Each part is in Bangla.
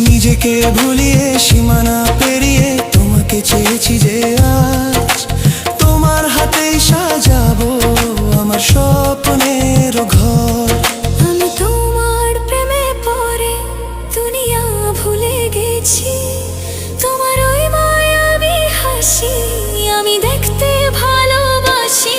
নিজেকে ভুলিয়ে সীমানা পেরিয়ে তোমাকে চেয়েছি যে আজ তোমার হাতেই সাজাবো আমার স্বপ্নের ঘর। আমি তোমার প্রেমে পড়ে দুনিয়া ভুলে গেছি, তোমার ওই মায়াবী হাসি আমি দেখতে ভালোবাসি।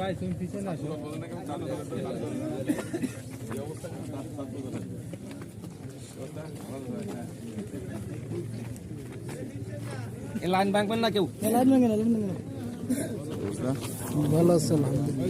ভাই তুমি পিছনে আসো। লাইন ভাঙবেন না কেউ? ভালো আছে আলহামদুলিল্লাহ।